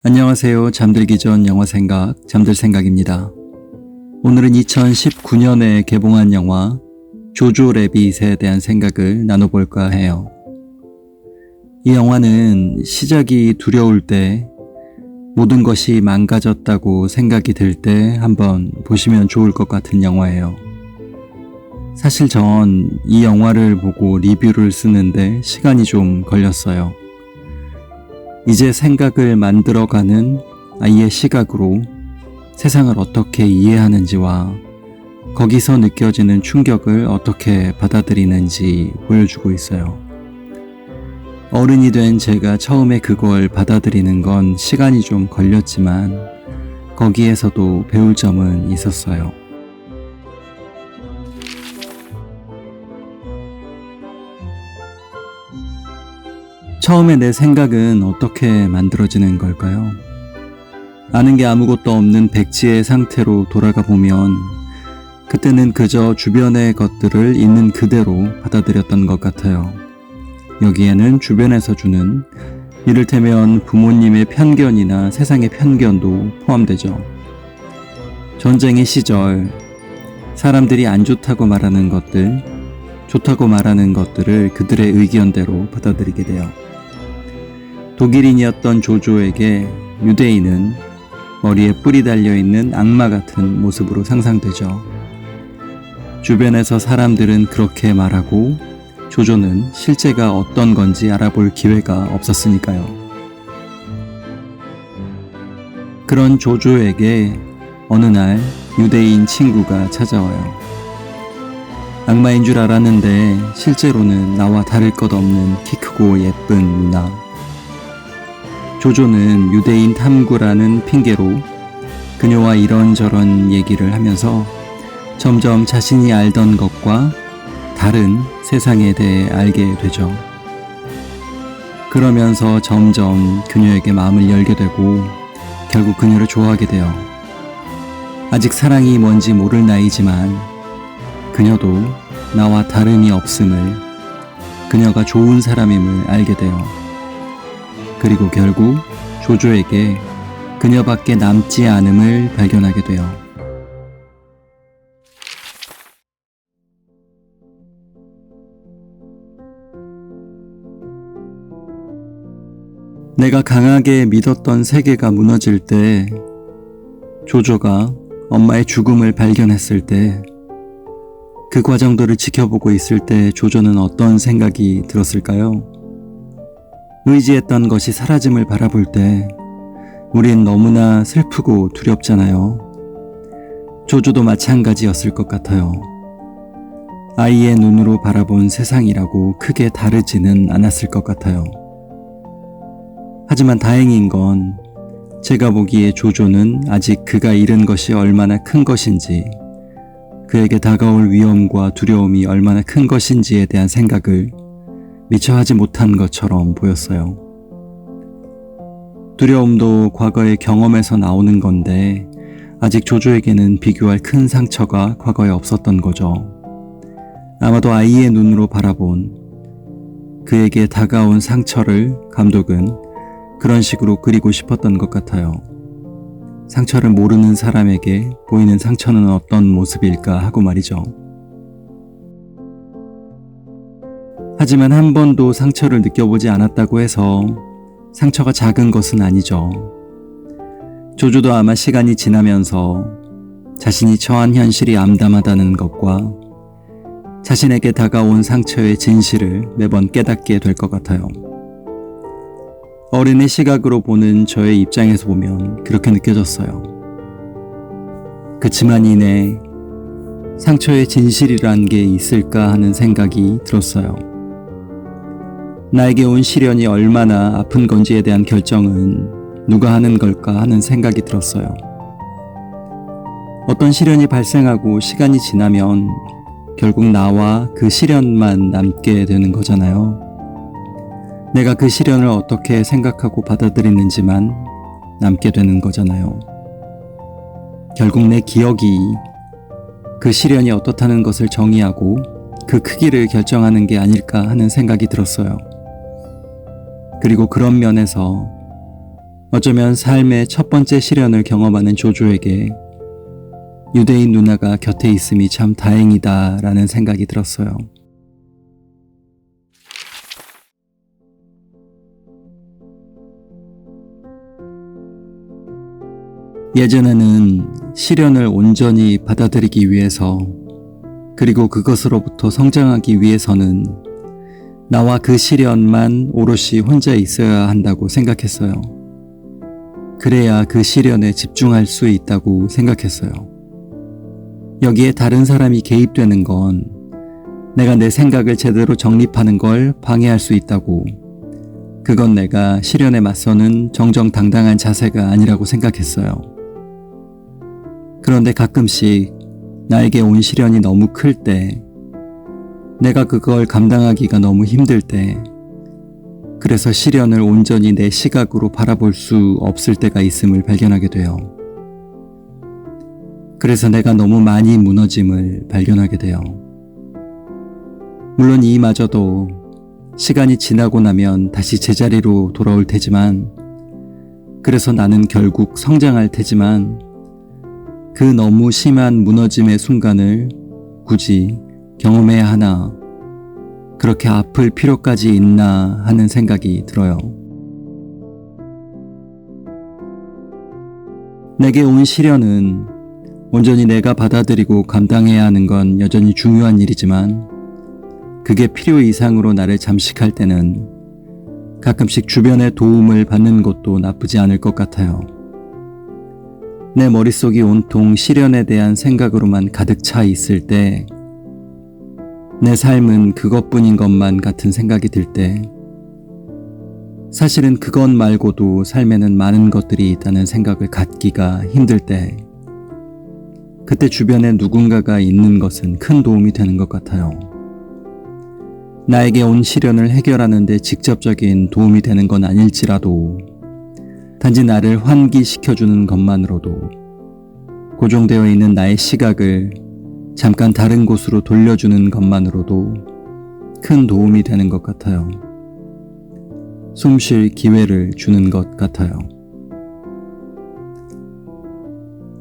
안녕하세요. 잠들기 전 영화 생각, 잠들 생각입니다. 오늘은 2019년에 개봉한 영화 조조 래빗에 대한 생각을 나눠볼까 해요. 이 영화는 시작이 두려울 때, 모든 것이 망가졌다고 생각이 들 때 한번 보시면 좋을 것 같은 영화예요. 사실 전 이 영화를 보고 리뷰를 쓰는데 시간이 좀 걸렸어요. 이제 생각을 만들어가는 아이의 시각으로 세상을 어떻게 이해하는지와 거기서 느껴지는 충격을 어떻게 받아들이는지 보여주고 있어요. 어른이 된 제가 처음에 그걸 받아들이는 건 시간이 좀 걸렸지만 거기에서도 배울 점은 있었어요. 처음에 내 생각은 어떻게 만들어지는 걸까요? 아는 게 아무것도 없는 백지의 상태로 돌아가 보면 그때는 그저 주변의 것들을 있는 그대로 받아들였던 것 같아요. 여기에는 주변에서 주는 이를테면 부모님의 편견이나 세상의 편견도 포함되죠. 전쟁의 시절 사람들이 안 좋다고 말하는 것들, 좋다고 말하는 것들을 그들의 의견대로 받아들이게 돼요. 독일인이었던 조조에게 유대인은 머리에 뿔이 달려있는 악마 같은 모습으로 상상되죠. 주변에서 사람들은 그렇게 말하고 조조는 실제가 어떤 건지 알아볼 기회가 없었으니까요. 그런 조조에게 어느 날 유대인 친구가 찾아와요. 악마인 줄 알았는데 실제로는 나와 다를 것 없는 키 크고 예쁜 누나. 조조는 유대인 탐구라는 핑계로 그녀와 이런저런 얘기를 하면서 점점 자신이 알던 것과 다른 세상에 대해 알게 되죠. 그러면서 점점 그녀에게 마음을 열게 되고 결국 그녀를 좋아하게 돼요. 아직 사랑이 뭔지 모를 나이지만 그녀도 나와 다름이 없음을, 그녀가 좋은 사람임을 알게 돼요. 그리고 결국 조조에게 그녀밖에 남지 않음을 발견하게 돼요. 내가 강하게 믿었던 세계가 무너질 때, 조조가 엄마의 죽음을 발견했을 때, 그 과정들을 지켜보고 있을 때 조조는 어떤 생각이 들었을까요? 의지했던 것이 사라짐을 바라볼 때 우린 너무나 슬프고 두렵잖아요. 조조도 마찬가지였을 것 같아요. 아이의 눈으로 바라본 세상이라고 크게 다르지는 않았을 것 같아요. 하지만 다행인 건 제가 보기에 조조는 아직 그가 잃은 것이 얼마나 큰 것인지, 그에게 다가올 위험과 두려움이 얼마나 큰 것인지에 대한 생각을 미처 하지 못한 것처럼 보였어요. 두려움도 과거의 경험에서 나오는 건데 아직 조조에게는 비교할 큰 상처가 과거에 없었던 거죠. 아마도 아이의 눈으로 바라본 그에게 다가온 상처를 감독은 그런 식으로 그리고 싶었던 것 같아요. 상처를 모르는 사람에게 보이는 상처는 어떤 모습일까 하고 말이죠. 하지만 한 번도 상처를 느껴보지 않았다고 해서 상처가 작은 것은 아니죠. 조조도 아마 시간이 지나면서 자신이 처한 현실이 암담하다는 것과 자신에게 다가온 상처의 진실을 매번 깨닫게 될 것 같아요. 어린의 시각으로 보는 저의 입장에서 보면 그렇게 느껴졌어요. 그치만 이내 상처의 진실이란 게 있을까 하는 생각이 들었어요. 나에게 온 시련이 얼마나 아픈 건지에 대한 결정은 누가 하는 걸까 하는 생각이 들었어요. 어떤 시련이 발생하고 시간이 지나면 결국 나와 그 시련만 남게 되는 거잖아요. 내가 그 시련을 어떻게 생각하고 받아들이는지만 남게 되는 거잖아요. 결국 내 기억이 그 시련이 어떻다는 것을 정의하고 그 크기를 결정하는 게 아닐까 하는 생각이 들었어요. 그리고 그런 면에서 어쩌면 삶의 첫 번째 시련을 경험하는 조조에게 유대인 누나가 곁에 있음이 참 다행이다라는 생각이 들었어요. 예전에는 시련을 온전히 받아들이기 위해서, 그리고 그것으로부터 성장하기 위해서는 나와 그 시련만 오롯이 혼자 있어야 한다고 생각했어요. 그래야 그 시련에 집중할 수 있다고 생각했어요. 여기에 다른 사람이 개입되는 건 내가 내 생각을 제대로 정립하는 걸 방해할 수 있다고, 그건 내가 시련에 맞서는 정정당당한 자세가 아니라고 생각했어요. 그런데 가끔씩 나에게 온 시련이 너무 클 때, 내가 그걸 감당하기가 너무 힘들 때, 그래서 시련을 온전히 내 시각으로 바라볼 수 없을 때가 있음을 발견하게 돼요. 그래서 내가 너무 많이 무너짐을 발견하게 돼요. 물론 이마저도 시간이 지나고 나면 다시 제자리로 돌아올 테지만, 그래서 나는 결국 성장할 테지만, 그 너무 심한 무너짐의 순간을 굳이 경험해야 하나, 그렇게 아플 필요까지 있나 하는 생각이 들어요. 내게 온 시련은 온전히 내가 받아들이고 감당해야 하는 건 여전히 중요한 일이지만, 그게 필요 이상으로 나를 잠식할 때는 가끔씩 주변의 도움을 받는 것도 나쁘지 않을 것 같아요. 내 머릿속이 온통 시련에 대한 생각으로만 가득 차 있을 때, 내 삶은 그것뿐인 것만 같은 생각이 들 때, 사실은 그것 말고도 삶에는 많은 것들이 있다는 생각을 갖기가 힘들 때, 그때 주변에 누군가가 있는 것은 큰 도움이 되는 것 같아요. 나에게 온 시련을 해결하는 데 직접적인 도움이 되는 건 아닐지라도, 단지 나를 환기시켜주는 것만으로도, 고정되어 있는 나의 시각을 잠깐 다른 곳으로 돌려주는 것만으로도 큰 도움이 되는 것 같아요. 숨 쉴 기회를 주는 것 같아요.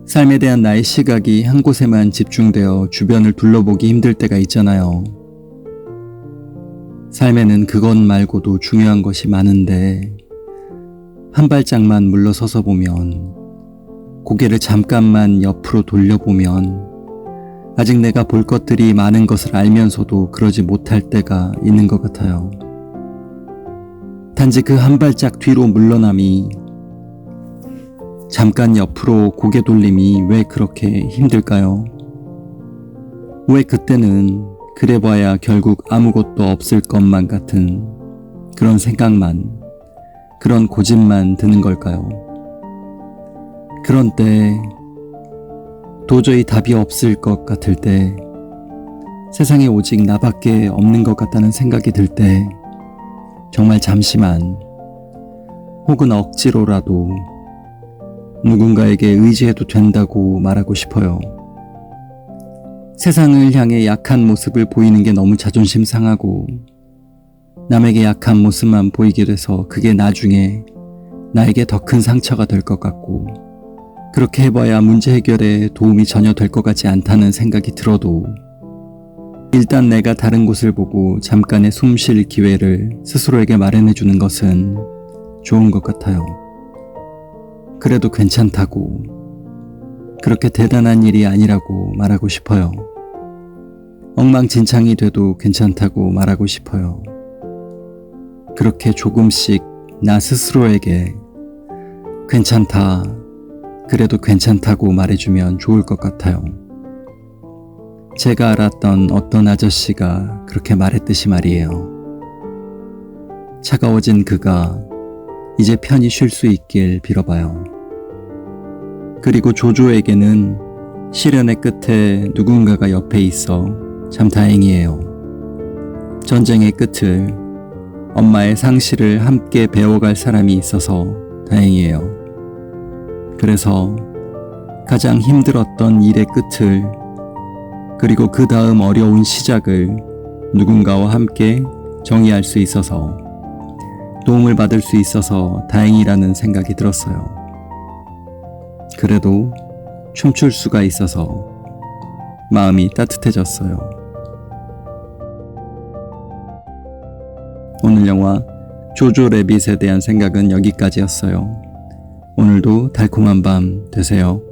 삶에 대한 나의 시각이 한 곳에만 집중되어 주변을 둘러보기 힘들 때가 있잖아요. 삶에는 그것 말고도 중요한 것이 많은데, 한 발짝만 물러서서 보면, 고개를 잠깐만 옆으로 돌려보면, 아직 내가 볼 것들이 많은 것을 알면서도 그러지 못할 때가 있는 것 같아요. 단지 그 한 발짝 뒤로 물러남이, 잠깐 옆으로 고개 돌림이 왜 그렇게 힘들까요? 왜 그때는 그래봐야 결국 아무것도 없을 것만 같은 그런 생각만, 그런 고집만 드는 걸까요? 그런 때, 도저히 답이 없을 것 같을 때, 세상에 오직 나밖에 없는 것 같다는 생각이 들 때, 정말 잠시만, 혹은 억지로라도 누군가에게 의지해도 된다고 말하고 싶어요. 세상을 향해 약한 모습을 보이는 게 너무 자존심 상하고, 남에게 약한 모습만 보이게 돼서 그게 나중에 나에게 더 큰 상처가 될 것 같고, 그렇게 해봐야 문제 해결에 도움이 전혀 될 것 같지 않다는 생각이 들어도, 일단 내가 다른 곳을 보고 잠깐의 숨 쉴 기회를 스스로에게 마련해 주는 것은 좋은 것 같아요. 그래도 괜찮다고, 그렇게 대단한 일이 아니라고 말하고 싶어요. 엉망진창이 돼도 괜찮다고 말하고 싶어요. 그렇게 조금씩 나 스스로에게 괜찮다, 그래도 괜찮다고 말해주면 좋을 것 같아요. 제가 알았던 어떤 아저씨가 그렇게 말했듯이 말이에요. 차가워진 그가 이제 편히 쉴 수 있길 빌어봐요. 그리고 조조에게는 시련의 끝에 누군가가 옆에 있어 참 다행이에요. 전쟁의 끝을, 엄마의 상실을 함께 배워갈 사람이 있어서 다행이에요. 그래서 가장 힘들었던 일의 끝을, 그리고 그 다음 어려운 시작을 누군가와 함께 정의할 수 있어서, 도움을 받을 수 있어서 다행이라는 생각이 들었어요. 그래도 춤출 수가 있어서 마음이 따뜻해졌어요. 오늘 영화 조조 래빗에 대한 생각은 여기까지였어요. 오늘도 달콤한 밤 되세요.